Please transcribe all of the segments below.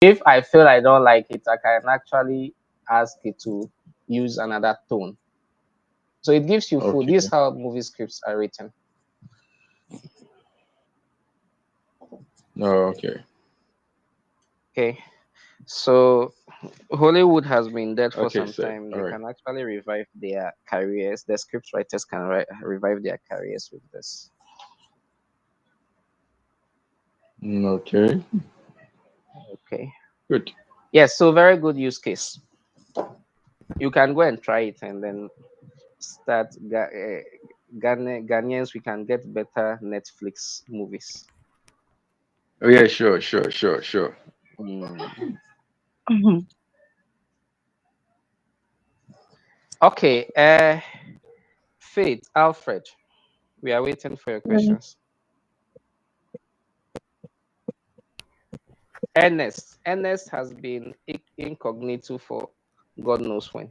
If I feel I don't like it, I can actually ask it to use another tone. So it gives you full. This is Okay. how movie scripts are written. Oh, okay. Okay. So Hollywood has been dead for Okay, some sir. time. All They right. can actually revive their careers. The script writers can revive their careers with this. Okay. Okay. Good. Yes. So very good use case. You can go and try it and then start. Ghanaians, we can get better Netflix movies. Oh yeah, sure, sure, sure, sure. Mm. Mhm. Okay. Faith, Alfred, we are waiting for your Mm. questions. Ernest has been incognito for God knows when.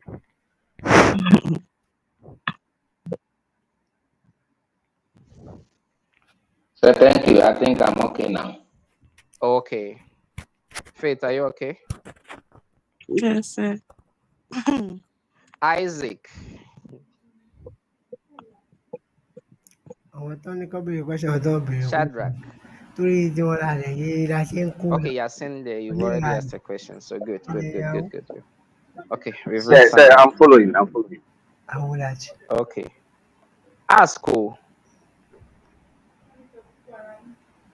So thank you. I think I'm okay now. Okay. Faith, are you okay? Yes, sir. Isaac, àwọn tó ní kọ́ béèrè question tó béèrè question Shadrach. torí tí wọ́n lálẹ́ yìí la ṣe ń kó lọ Okay, you're sitting there. You've already asked a question. So good, good, good, oníyàwó good, good, good. Okay, we've reached Sir, Samuel. I'm following. I'm following. àwọn làjì. Okay. Ask who?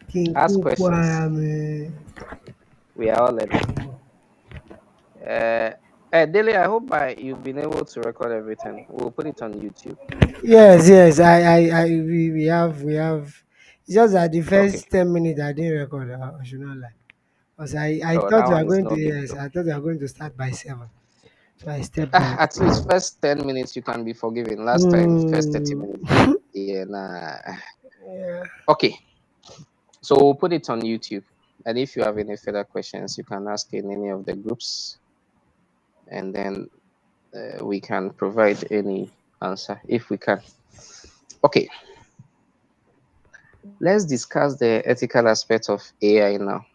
Kí n kó Ask kó ara questions. mi. We are all learning. Dele, I hope you've been able to record everything. We'll put it on YouTube. Yes, we have. It's just that the Okay. first 10 minutes I didn't record. I should not lie. Because I Oh, that thought we are one is going to, no big yes, deal. I thought we are going to start by 7. So I stepped out. At least first 10 minutes you can be forgiven. Last time, first 30 minutes. Yeah, nah. Yeah. Okay. So we'll put it on YouTube. And if you have any further questions, you can ask in any of the groups, and then we can provide any answer if we can. Okay, let's discuss the ethical aspect of AI now.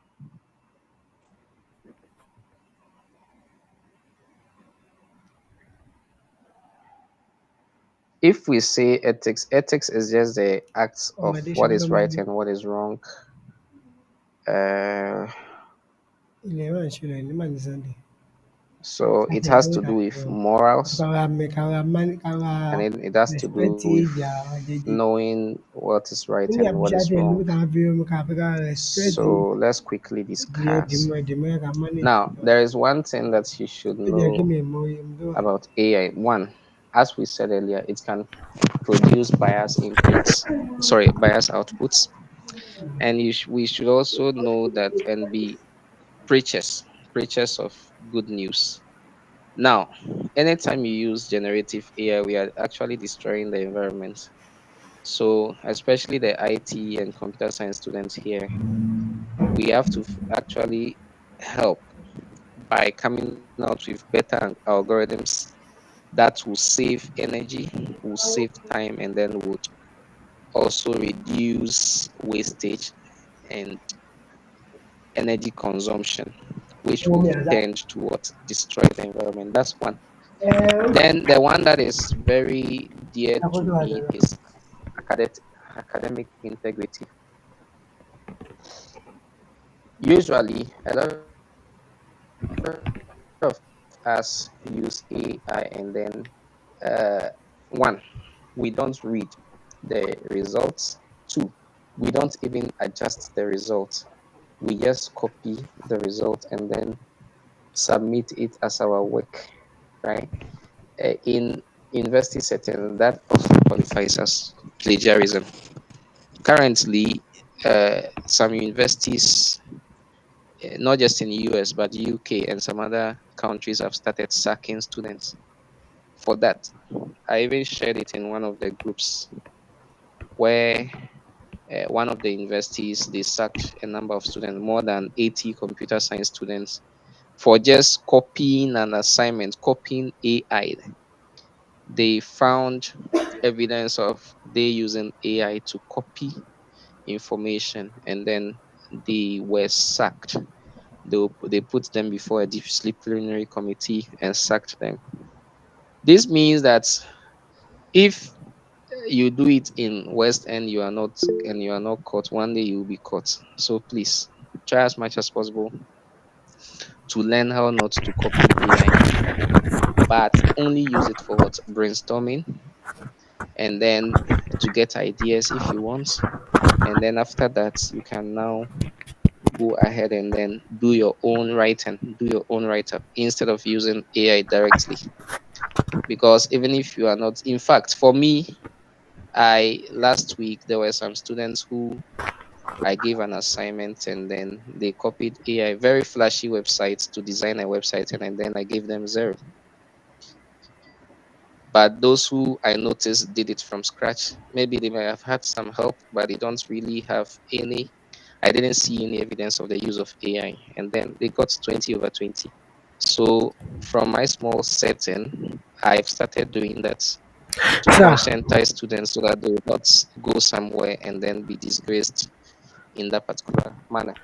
If we say ethics is just the acts of Ọmọdé what is right ṣọlọ́mọdé. and what is wrong. Uh, Ilẹ̀ máa ń ṣẹlẹ̀ ní Màní Sunday. so it Àti has ẹ̀dínwó to do with ìdájọ́. morals, Kára and it has to do with respective àwọn jẹjẹ. knowing what is right Ní and what àbúṣá is tẹ̀ ló wrong. ta fi omi ká fi ká respect So let's quickly discuss. dìmọ̀ ká manage. Now, there is one thing that you should Ó jẹ́ kí know mi mọ ohun tó wà. about AI. One, as we said earlier, it can produce bias inputs, sorry, bias outputs. And we should also know that and be preachers of good news. Now, anytime you use generative AI, we are actually destroying the environment. So, especially the IT and computer science students here, we have to actually help by coming out with better algorithms that will save energy, will save time, and then would also reduce wastage and energy consumption, which Omi will àzá. tend to what destroy the environment. That's one. Then the one that is very dear to Àkóso me àjọyọ̀. is academic integrity. Usually, a lot of us use AI and then one, we don't read the results. Two, we don't even adjust the results. We just copy the result and then submit it as our work, right? In university setting, that also qualifies as plagiarism. Currently, some universities, not just in the US, but UK and some other countries have started sacking students for that. I even shared it in one of the groups where one of the universities they sacked a number of students, more than 80 computer science students, for just copying an assignment, copying AI. They found evidence of they using AI to copy information, and then they were sacked They put them before a disciplinary committee and sacked them. This means that if you do it in West End, you are not caught. One day you will be caught. So please try as much as possible to learn how not to copy AI, but only use it for what? Brainstorming, and then to get ideas if you want. And then after that, you can now go ahead and then do your own writing, do your own write up instead of using AI directly. Because even if you are not, in fact, for me, I last week there were some students who I gave an assignment and then they copied AI, very flashy websites to design a website, and then I gave them zero. But those who I noticed did it from scratch, maybe they may have had some help, but they don't really have any. I didn't see any evidence of the use of AI, and then they got 20 over 20. So from my small setting, I've started doing that to Sir, conscientize students so that they will not go somewhere and then be disgraced in that particular manner.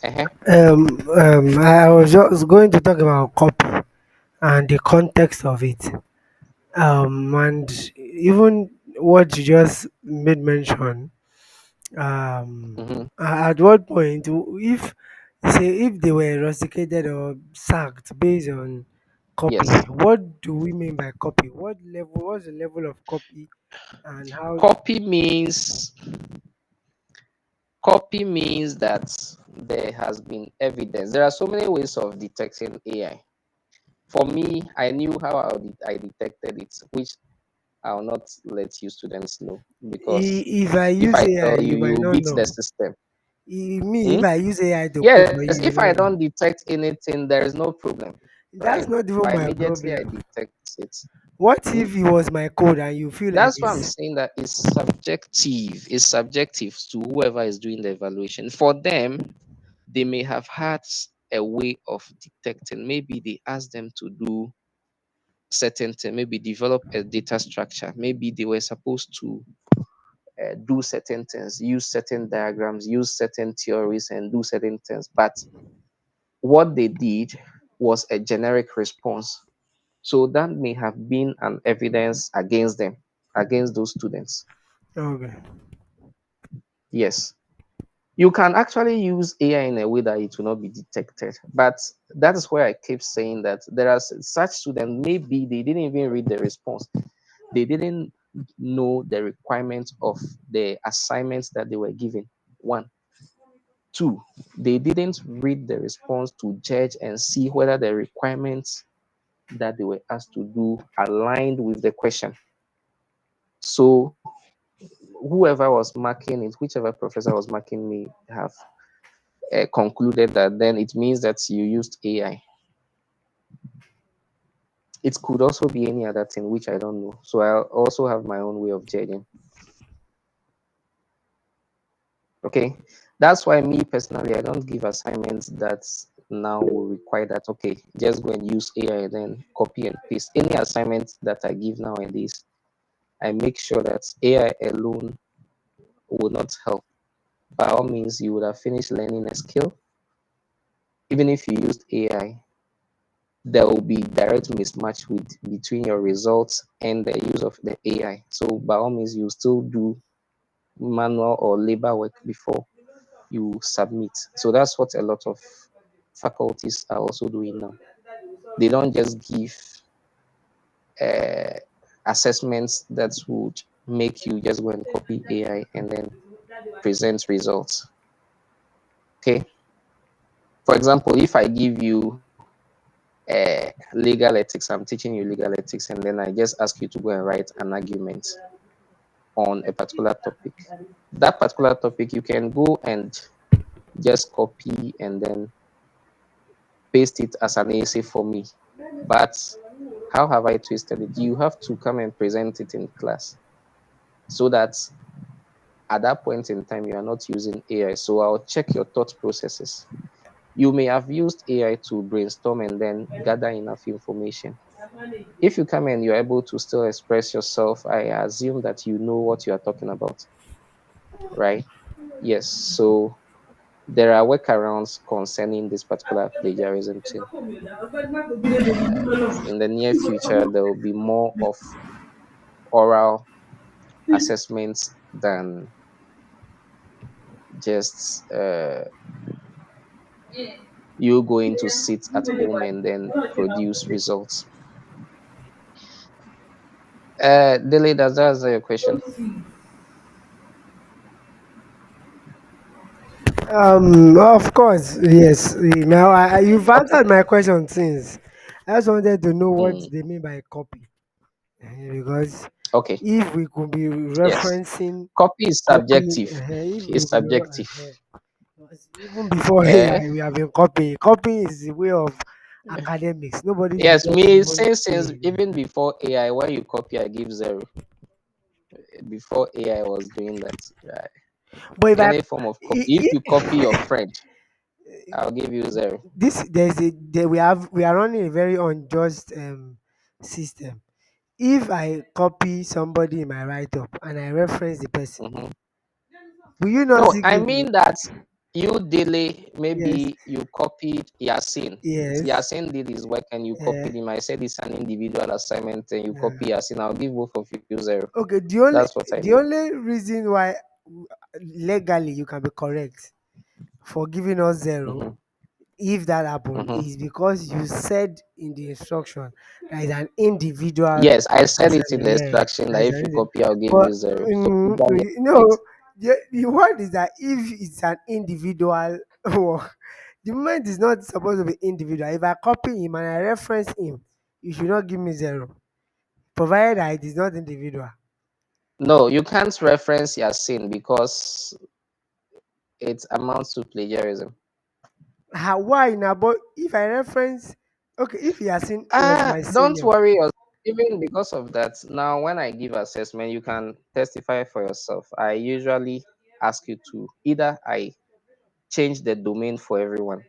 Uh-huh. I was just going to talk about copy and the context of it. And even what you just made mention, Mm-hmm. at what point, if say if they were rusticated or sacked based on copy, Yes. what do we mean by copy? What level? What's the level of copy, and how? Copy means Copy means that there has been evidence. There are so many ways of detecting AI. For me, I knew how I detected it, which I'll not let you students know because If I if use I AI, tell you, you might you not beat the know. system. Me, Hmm? if I use AI to code for Yes, you, if you I know. don't detect anything, there is no problem, That's right? not even But my immediately I problem. detect it. What Hmm? if it was my code and you feel like That's why I'm it's saying that it's subjective. It's subjective to whoever is doing the evaluation. For them, they may have had a way of detecting. Maybe they asked them to do certain thing, maybe develop a data structure. Maybe they were supposed to do certain things, use certain diagrams, use certain theories, and do certain things. But what they did was a generic response. So that may have been an evidence against them, against those students. okay? Yes. You can actually use AI in a way that it will not be detected. But that is where I keep saying that there are such students, maybe they didn't even read the response. They didn't know the requirements of the assignments that they were given. One. Two, they didn't read the response to judge and see whether the requirements that they were asked to do aligned with the question. So whoever was marking it, whichever professor was marking me, have concluded that then it means that you used AI. It could also be any other thing which I don't know. So I also have my own way of judging. Okay, that's why me personally, I don't give assignments that now will require that. Okay, just go and use AI and then copy and paste. Any assignment that I give nowadays, I make sure that AI alone will not help. By all means, you would have finished learning a skill. Even if you used AI, there will be direct mismatch with between your results and the use of the AI. So by all means, you still do manual or labor work before you submit. So that's what a lot of faculties are also doing now. They don't just give uh, assessments that would make you just go and copy AI and then present results. Okay. For example, if I give you legal ethics, I'm teaching you legal ethics, and then I just ask you to go and write an argument on a particular topic. That particular topic, you can go and just copy and then paste it as an essay for me. But how have I twisted it? You have to come and present it in class so that at that point in time, you are not using AI. So I'll check your thought processes. You may have used AI to brainstorm and then gather enough information. If you come and you're able to still express yourself, I assume that you know what you are talking about, right? Yes. So there are workarounds concerning this particular plagiarism thing. In the near future, there will be more of oral assessments than just you going to sit at home and then produce results. Dele, does that answer your question? Of course, yes. Now, you've answered my question since. I just wanted to know what Mm, they mean by copy. Because okay. if we could be Yes. referencing Copy is copy, subjective. if we It's could be, subjective. because even before Eh? AI, we have been copying. Copying is the way of academics. Nobody should Yes, just me even since say. even before AI, when you copy, I give zero. Before AI was doing that, right? But if I, Any form of copy. If you copy your I, friend, I'll give you zero. this we are running a very unjust system. If I copy somebody in my write up and I reference the person, Mhm. will you not No, still I give me? mean that you daily, Yes, maybe you copied Yasin. yes, Yasin did his work and you uh, copied him. I said it's an individual assignment and you yeah. copy Yasin. I'll give both of you zero. Okay, That's what I the mean. only reason why legally you can be correct for giving us zero, Hmm. if that happened, Hmm. is because you said in the instruction that is an individual Yes, I said it in assignment. the Yeah, instruction that that is if an you indi- copy, I'll give but you zero. So you can get it. no, the word is that if it's an individual work, the moment is not supposed to be individual. If I copy him and I reference him, you should not give me zero, provided that it is not individual. No, you can't reference Yasin because it amounts to plagiarism. How, why now? But if I reference, okay, if Yasin was my Don't senior, worry yourself. Even because of that, now when I give assessment, you can testify for yourself. I usually ask you to either I change the domain for everyone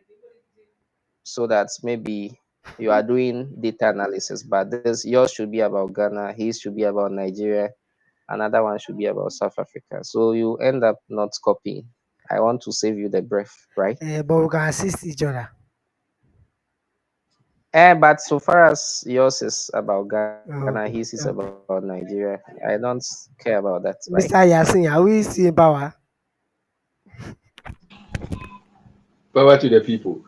so that maybe you are doing data analysis, but this yours should be about Ghana, his should be about Nigeria, another one should be about South Africa. So you end up not copying. I want to save you the breath, right? but we can assist each other. But so far as yours is about Ghana, his is Okay, about okay. Nigeria, I don't care about that, right? Mr. Yasin, are we still in power? Power to the people.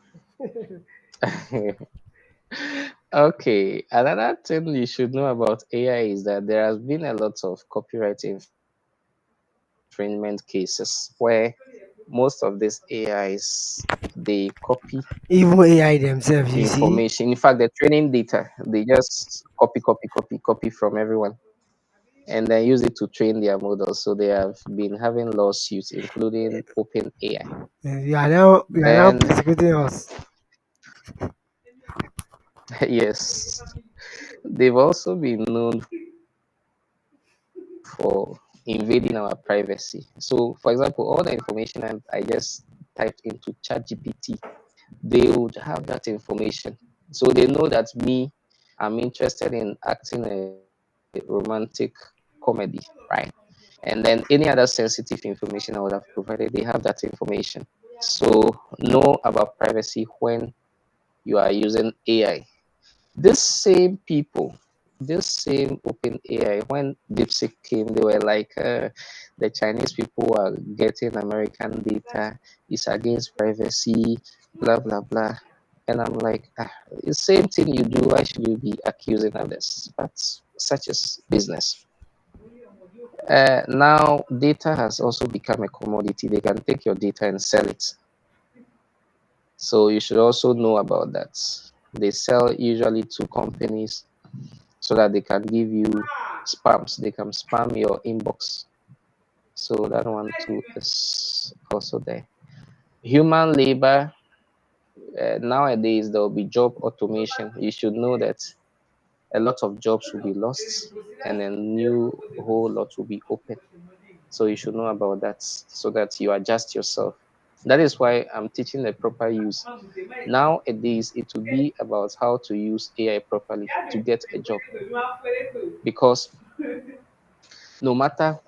Okay, another thing you should know about AI is that there has been a lot of copyright infringement cases where most of these AIs they copy Even AI themselves, you information. In see. fact, the training data they just copy from everyone and then use it to train their models. So they have been having lawsuits, including OpenAI. You are now Then persecuting us. yes, they've also been known for invading our privacy. So, for example, all the information I just typed into ChatGPT, they would have that information. So they know that me, I'm interested in acting a romantic comedy, right? And then any other sensitive information I would have provided, they have that information. So know about privacy when you are using AI. These same people, this same OpenAI, when DeepSeek came, they were like, the Chinese people are getting American data, it's against privacy, blah, blah, blah. And I'm like, the same thing you do, why should you be accusing others? But such is business. Now, data has also become a commodity. They can take your data and sell it. So you should also know about that. They sell usually to companies so that they can give you spams. They can spam your inbox. So that one too is also there. Human labor. Nowadays, there will be job automation. You should know that a lot of jobs will be lost and a new whole lot will be open. So you should know about that so that you adjust yourself. That is why I'm teaching the proper use. Nowadays, it will be about how to use AI properly to get a job. Because no matter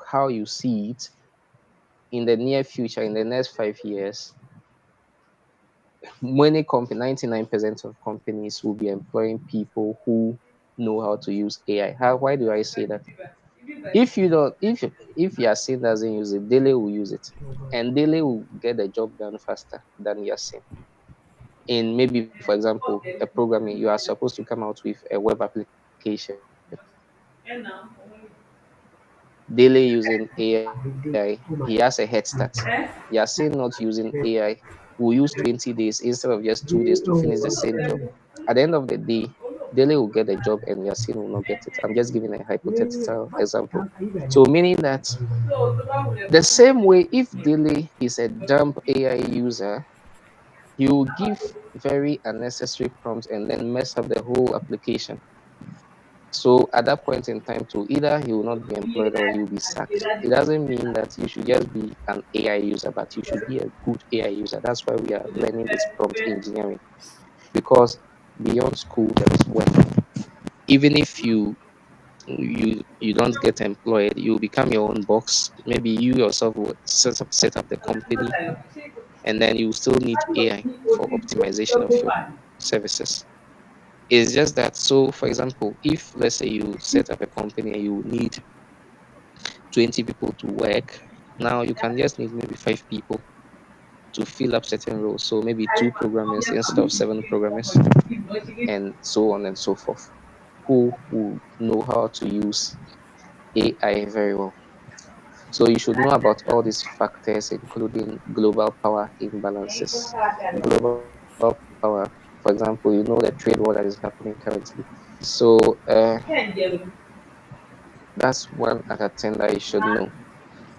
how you see it, in the near future, in the next 5 years, many company 99% of companies will be employing people who know how to use AI. How why do I say that? If you don't if Yasin doesn't use it, Dele will use it. And Dele will get the job done faster than Yasin. In maybe, for example, a programming, you are supposed to come out with a web application. Dele using AI, he has a head start. Yasin not using AI will use 20 days instead of just 2 days to finish the same job. At the end of the day, Dele will get the job and Yasin will not get it. I'm just giving a hypothetical example. So meaning that the same way if Dele is a dumb AI user, he will give very unnecessary prompts and then mess up the whole application. So at that point in time, too, either he will not be employed or he will be sacked. It doesn't mean that you should just be an AI user, but you should be a good AI user. That's why we are learning this prompt engineering, because beyond school there is work. Even if you don't get employed, you become your own boss. Maybe you yourself would set up the company, and then you still need AI for optimization of your services. It's just that, so for example, if let's say you set up a company and you need 20 people to work, now you can just need maybe 5 people to fill up certain roles. So maybe 2 programmers instead of 7 programmers, and so on and so forth, who will know how to use AI very well. So you should know about all these factors, including global power imbalances. Global power, for example, you know the trade war that is happening currently. So that's one other thing that you should know.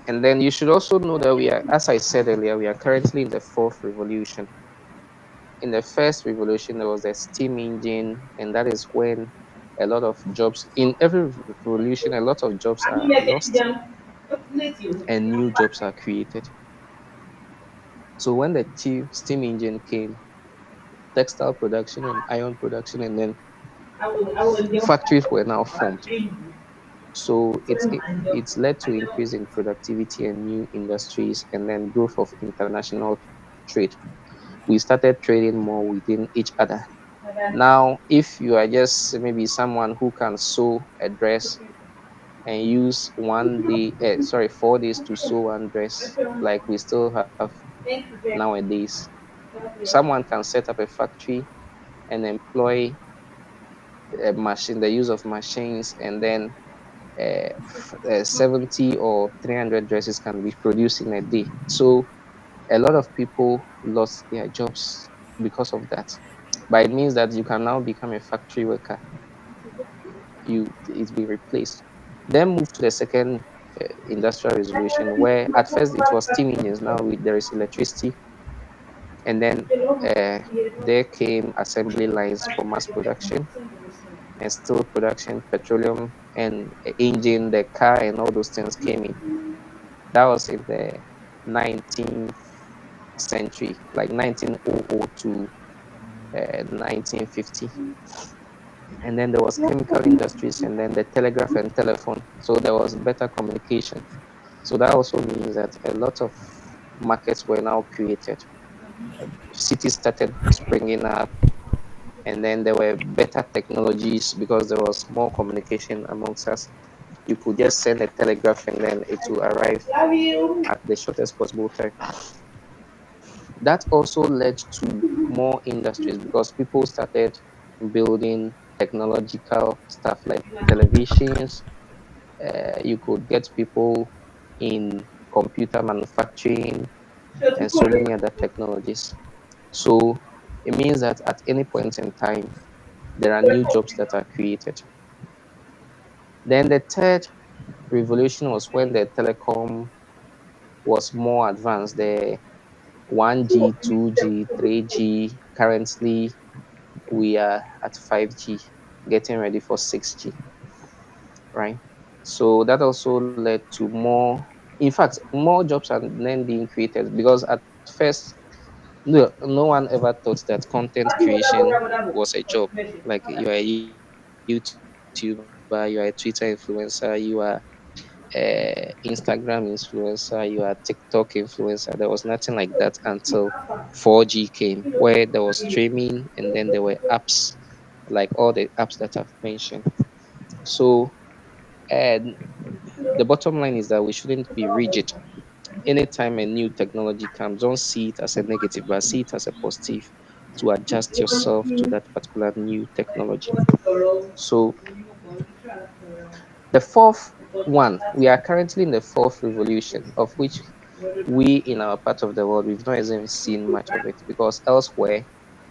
And then you should also know that we are, as I said earlier, we are currently in the fourth revolution. In the first revolution, there was the steam engine, and that is when a lot of jobs, in every revolution, a lot of jobs are lost and new jobs are created. So when the steam engine came, textile production and iron production, and then factories were now formed. So it's led to increase in productivity and new industries, and then growth of international trade. We started trading more within each other. Now, if you are just maybe someone who can sew a dress and use 1 day, 4 days to sew one dress, like we still have nowadays, someone can set up a factory and employ a machine, the use of machines, and then 70 or 300 dresses can be produced in a day. So a lot of people lost their jobs because of that. But it means that you can now become a factory worker. It's been replaced. Then move to the second industrial revolution, where at first it was steam engines. Now there is electricity, and then uh, there came assembly lines for mass production and steel production, petroleum and engine, the car, and all those things came in. That was in the 19th century, like 1900 to 1950. And then there was chemical industries, and then the telegraph and telephone. So there was better communication. So that also means that a lot of markets were now created. Cities started springing up, and then there were better technologies because there was more communication amongst us. You could just send a telegraph and then it will arrive at the shortest possible time. That also led to more industries because people started building technological stuff like televisions. You could get people in computer manufacturing and so many other technologies. So it means that at any point in time, there are new jobs that are created. Then the third revolution was when the telecom was more advanced. The 1G, 2G, 3G. Currently, we are at 5G, getting ready for 6G, right? So that also led to more, in fact, more jobs are then being created because at first, no one ever thought that content creation was a job. Like you are a YouTuber, you are a Twitter influencer, you are Instagram influencer, you are TikTok influencer. There was nothing like that until 4G came, where there was streaming and then there were apps, like all the apps that I've mentioned. So, and the bottom line is that we shouldn't be rigid. Anytime a new technology comes, don't see it as a negative, but see it as a positive to adjust yourself to that particular new technology. So, the fourth one, we are currently in the fourth revolution, of which we in our part of the world, we've not even seen much of it because elsewhere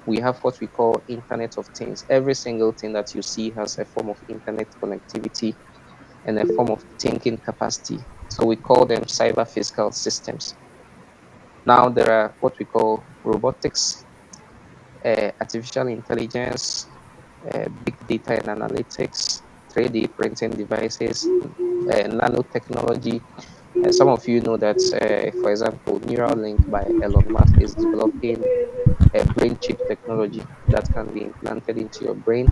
we have what we call Internet of Things. Every single thing that you see has a form of internet connectivity and a form of thinking capacity. So we call them cyber physical systems. Now there are what we call robotics, artificial intelligence, big data and analytics, 3D printing devices, nanotechnology. Some of you know that, for example, Neuralink by Elon Musk is developing a brain chip technology that can be implanted into your brain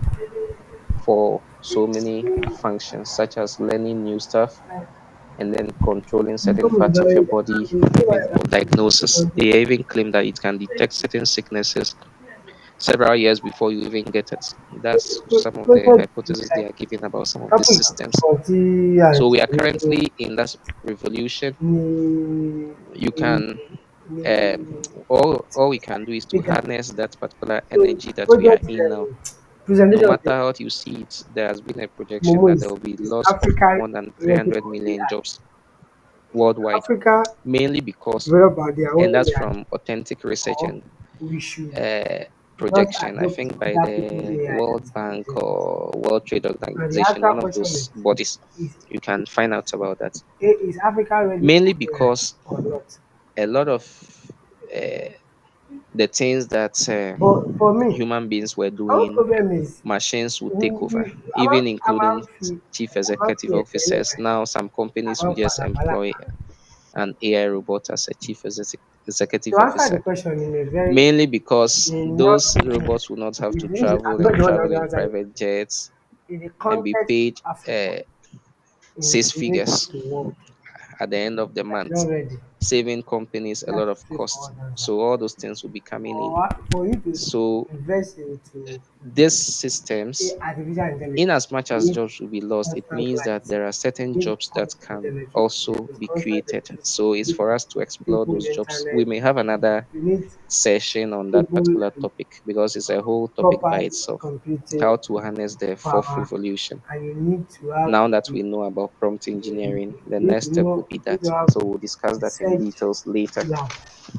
for so many functions, such as learning new stuff and then controlling certain parts of your body, even for diagnosis. They even claim that it can detect certain sicknesses several years before you even get it. That's some of the hypotheses they are giving about some of these Topic systems. kan tí So we are àǹtí currently in that revolution. ní You ní can um, ní all we can do is to speaker. harness that particular So energy that we are project in now. No presentation matter how you see it, there has been a projection Momo that there will be is loss of Africa more than ready 300 for million AI. jobs worldwide, Africa mainly because, develop by their own and that's AI, from authentic research or and we should uh, not projection, I adopt think by other people's the AI that World is Bank producing. or World Trade And the Organization, actual one of question those bodies. is You can find out about that. is Africa ready Mainly for AI because or not? a lot of uh, the things that But for me, human beings were our doing, problem is machines will we take over, we even I'm including chief executive fi officers. Now, some companies will I'm just employ an AI robot as a chief to executive answer the officer, question in a very mainly because not those robots will not have to I'm travel not and the one travel that in answer the private question. jets In the and be context paid of Africa, in six the nature of figures the world, at the end of the we are month, not ready. saving companies a That's lot a of costs. straightforward answer. So all those things will be coming in. For you to So invest into these systems, artificial in intelligence, as much you as need jobs will be lost, it constant means that light. there are certain You need jobs that constant can electricity. also With be constant created. electricity, So it's you need for us to explore stable those jobs. We internet. may have another You need session on that stable particular topic because it's a whole topic by proper itself. computing How to harness the fourth power, revolution. and you need to have Now that the, we know about prompt engineering, the you need next to step will know be you need that. to have So we'll discuss that in research details later. lab,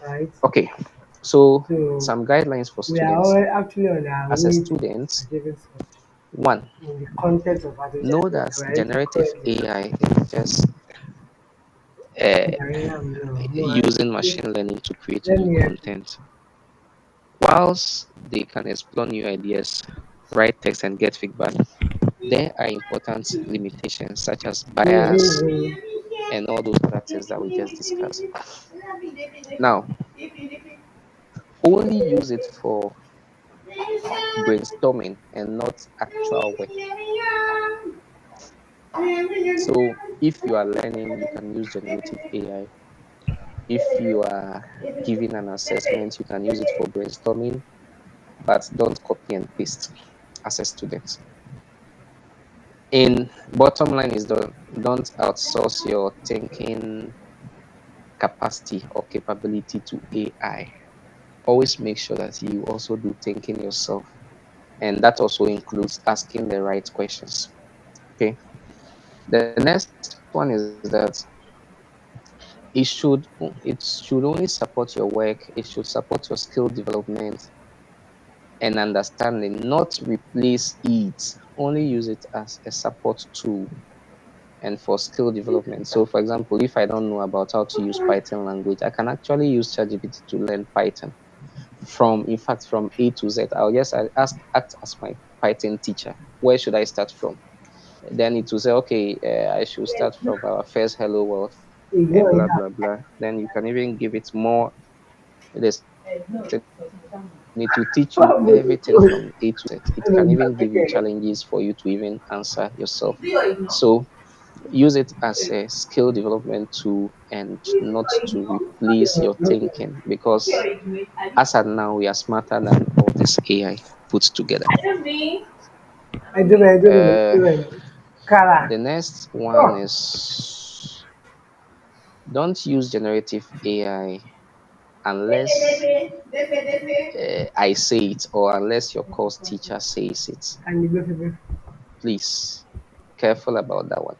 right? Okay, so So some guidelines for we are students. already actually on our As a way to student, achieving such one, in the context of artificial know intelligence. that We are already generative currently AI is just uh, more. using machine learning to create Let new me content. Whilst they can explore new ideas, write text, and get feedback, there are important limitations such as bias and all those other things that we just discussed. Now, only use it for brainstorming and not actual work. So, if you are learning, you can use generative AI. If you are giving an assessment, you can use it for brainstorming, but don't copy and paste as a student. In bottom line is don't outsource your thinking capacity or capability to AI. Always make sure that you also do thinking yourself. And that also includes asking the right questions. Okay. The next one is that it should only support your work, it should support your skill development and understanding, not replace it. Only use it as a support tool and for skill development. So, for example, if I don't know about how to use Python language, I can actually use ChatGPT to learn Python from, in fact, from A to Z. I act as my Python teacher. Where should I start from? Then it will say, okay, I should start from our first hello world and ignore blah, that. blah, blah. Then you can even give it more listening to teach you everything from A to Z. It can even give you challenges for you to even answer yourself. So use it as a skill development tool and not to replace your thinking, because as at now we are smarter than all this AI put together. Uh, Kara. the next one is, don't use generative AI unless I say it, or unless your course teacher says it. Please, careful about that one.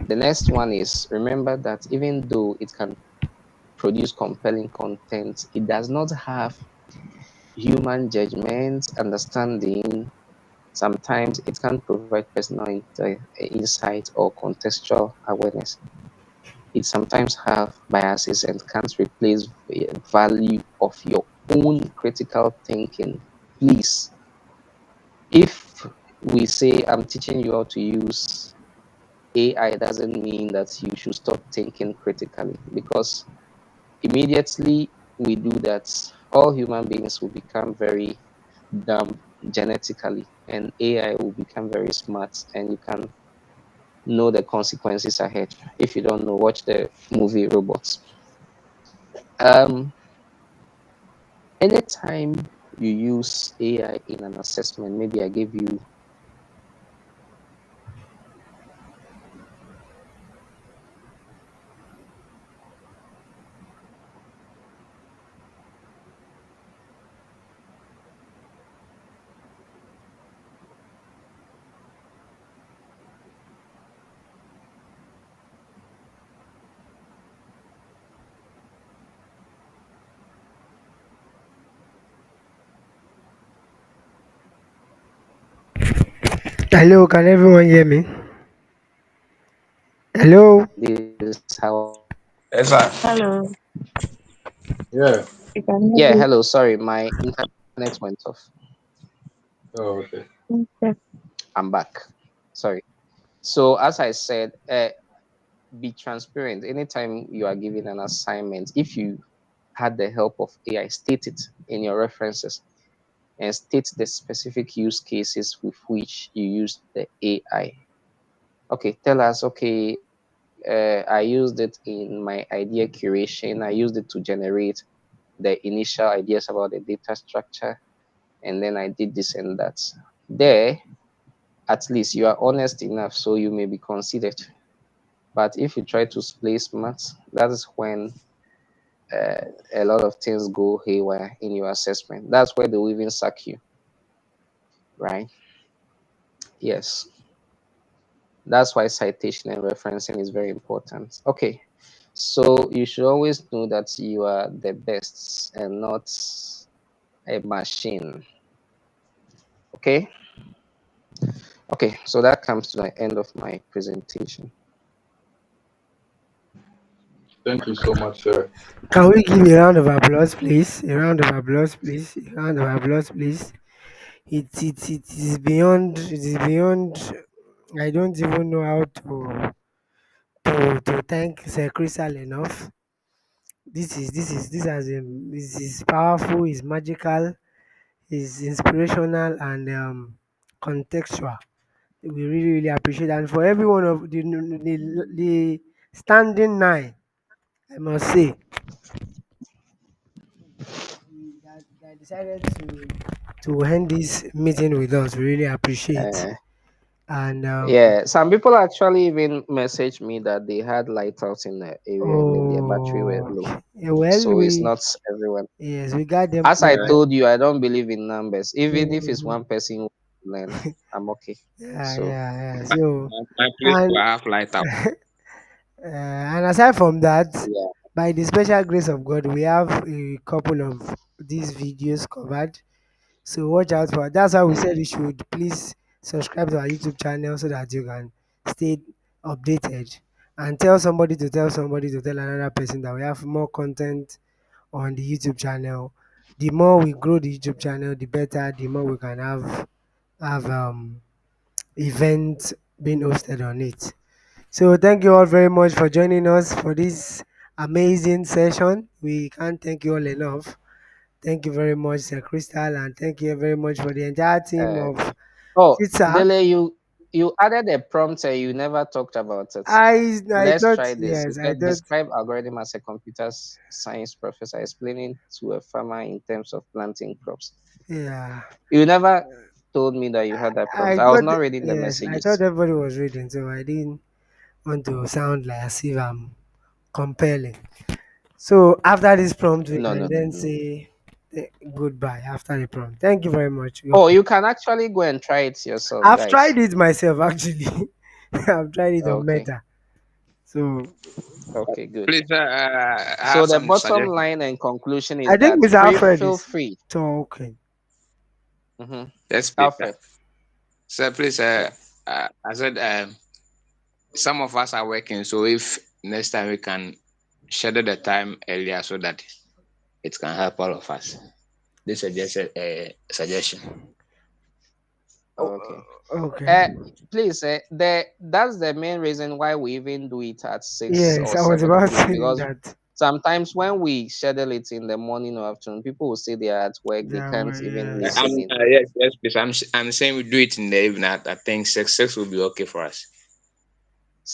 The next one is, remember that even though it can produce compelling content, it does not have human judgment, understanding. Sometimes it can provide personal insight or contextual awareness. It sometimes have biases and can't replace the value of your own critical thinking. Please, if we say I'm teaching you how to use AI, doesn't mean that you should stop thinking critically, because immediately we do that, all human beings will become very dumb genetically, and AI will become very smart, and you can know the consequences ahead. If you don't know, watch the movie Robots. Um, Anytime you use AI in an assessment, maybe I give you Hello, can everyone hear me? Hello. this how. Yes, sir. Hello. Yeah. You can hear Yeah, me. hello. Sorry, my internet went off. Oh, okay. Okay. I'm back. Sorry. So as I said, be transparent. Anytime you are given an assignment, if you had the help of AI, state it in your references and state the specific use cases with which you use the AI. Okay, tell us, okay, I used it in my idea curation. I used it to generate the initial ideas about the data structure, and then I did this and that. There, at least you are honest enough, so you may be considered. But if you try to play smart, that is when uh, a lot of things go haywire in your assessment. That's where they will even sack you, right? Yes. That's why citation and referencing is very important. Okay. So you should always know that you are the best and not a machine. Okay. Okay. So that comes to the end of my presentation. Thank you so much, sir. Can we give a round of applause, please? A round of applause, please. A round of applause, please. It is beyond. It is beyond. I don't even know how to thank Sir Crystal enough. This is powerful. Is magical. Is inspirational and contextual. We really really appreciate, and for every one of the standing nine, I must say, that decided to end this meeting with us. We really appreciate. Uh, And yeah, some people actually even messaged me that they had light out in the area and then their battery were oh, low. well, So it's not everyone. we got them As I Yeah. covered. told you, I don't believe in numbers. Even if it's Mhm. one person who learn, I'm okay. Yeah, So yeah, yeah. So, My place and will have light up. and aside from that, yeah. by the special grace of God, we have a couple of these videos covered. So watch out for. That's why we said you should please subscribe to our YouTube channel so that you can stay updated, and tell another person that we have more content on the YouTube channel. The more we grow the YouTube channel, the better. The more we can have events being hosted on it. So thank you all very much for joining us for this amazing session. We can't thank you all enough. Thank you very much, Sir Crystal, and thank you very much for the entire team Uh, of oh, CITSA. Dele, You added a prompt and you never talked about it. I Let's thought try this. You yes, I said thought describe algorithm as a computer science professor explaining to a farmer in terms of planting crops. yeah. You never told me that you had that prompt. I I was thought not reading the yes, I thought messages. everybody was reading, so I didn't want to sound like as if I'm compelling. So after this prompt, we No, can no, no, then no. say goodbye after the prompt. Thank you very much. Oh, you can actually go and try it yourself, I've tried guys. it myself actually. I've tried it on Okay. Meta. So Okay, good. Please, I So have the some bottom suggestions. line and conclusion I is think that Mr. Alfred feel is free. talking. Hmm. Yes, please, sir. Alfred. So please, I said some of us are working, so if next time we can schedule the time earlier so that it can help all of us. This is just a suggestion. Oh, Okay. okay. Please, that's the main reason why we even do it at 6 Yes, or I was 7 about p.m. saying Because that. sometimes when we schedule it in the morning or afternoon, people will say they are at work, they That can't way, even yes. listen in. Yes, yes, please. I'm saying we do it in the evening. I think six will be okay for us.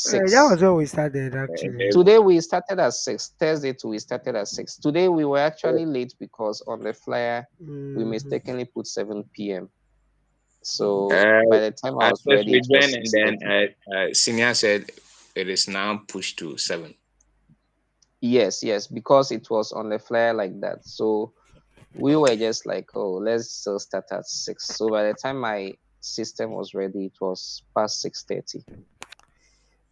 That 6. was where we started In the actually. evening. Today we started at 6. Thursday too, we started at 6. Today we were actually late because on the flyer we Mhm. mistakenly put 7 p.m. So Uh, by the time I at was first ready, we it was joined, and then 6:30. senior said it is now pushed to 7. Yes, yes, because it was on the flyer like that. So we were just like, oh, let's still start at 6. So by the time my system was ready, it was past 6:30.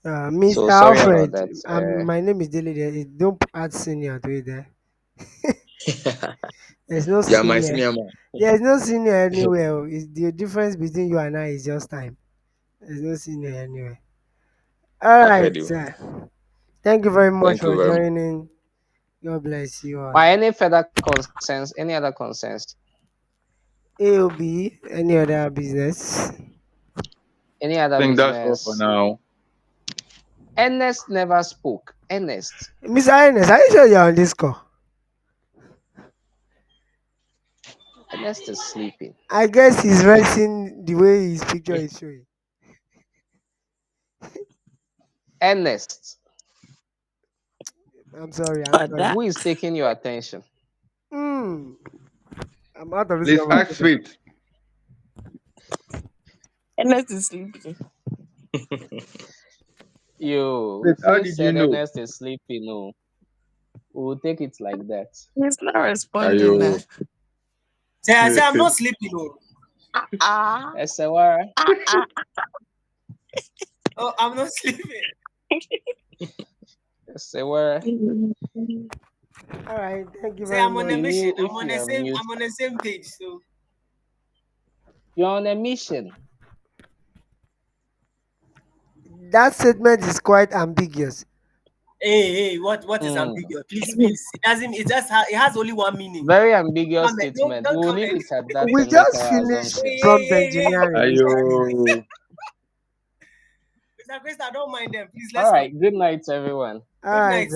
Mr. So sorry about Alfred, that. my name is Dilly there. Don't add senior to it there. There's no You are my senior. senior man. There's no senior anywhere. Oh. It's the difference between you and I is just time. There's no senior anywhere. All I've right, heard you. sir. Thank you very much Thank you for very much. joining. God bless you all. By any further concerns, any other concerns, AOB, any other business? any I other think that's all for business. now. Ernest never spoke. Ernest. Mr. Ines, are you sure you're on this call? Ernest is sleeping. I guess he's resting the way his picture is showing. Ernest, I'm sorry, I'm But sorry. that who is taking your attention? Hmm. I'm out of this Please ask conversation. Faith. Ernest is sleeping. You, Faith, how Faith did you said know? Ernest is sleeping. No, we'll take it like that. He's not Are responding now. you? Say, I say I'm not sleeping. Oh, Ah, Esewara, ah. oh I'm not sleeping. Esewara, All right, thank you Say very I'm on a much. mission. Tinu, if you are mute, I'm on the same page. So you're on a mission. That statement is quite ambiguous. hey, what is Mm. ambiguous? Please. It doesn't. It has only one meaning. Very ambiguous Come, statement. don't We'll come leave and it at that We and make just our finished assumptions. prompt Are engineering, Mr. Ines. you? Mr. Krista, don't mind them. Please All let's right. continue. Good night, everyone. All Good right, night. sir.